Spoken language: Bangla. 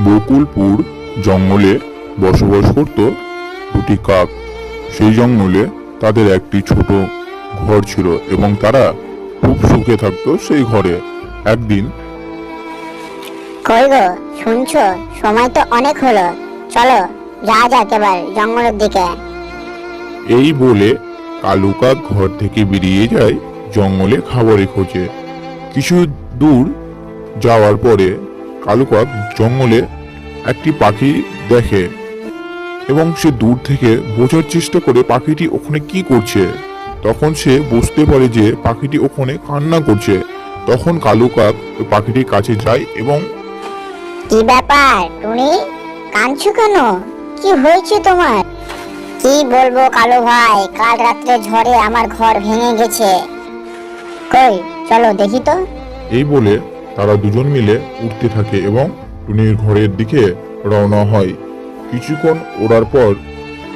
বকুলপুর জঙ্গলে বসবাস করত দুটি কাক। সেই জঙ্গলে তাদের একটি ছোট ঘর ছিল এবং তারা খুব সুখে থাকতো সেই ঘরে। একদিন কই গো, শুনছো? সময় তো অনেক হলো, চলো যাওয়া যাক এবার জঙ্গলের দিকে। এই বলে কালু কাক ঘর থেকে বেরিয়ে যায় জঙ্গলে খাবারের খোঁজে। কিছু দূর যাওয়ার পরে কালু কাক জঙ্গলে একটি পাখি দেখে এবং সে দূর থেকে বোঝার চেষ্টা করে পাখিটি ওখানে কি করছে। তখন সে বুঝতে পারে যে পাখিটি ওখানে কান্না করছে। তখন কালু কাক ওই পাখিটির কাছে যায় এবং কি ব্যাপার টুনি, কাঁদছো কেন? কি হয়েছে তোমার? কি বলবো কালু ভাই, কাল রাত্রে ঝড়ে আমার ঘর ভেঙে গেছে। কই চলো দেখি তো। এই বলে তারা দুজন মিলে উঠতে থাকে এবং টুনির ঘরের দিকে রওনা হয়। কিছুক্ষণ ওড়ার পর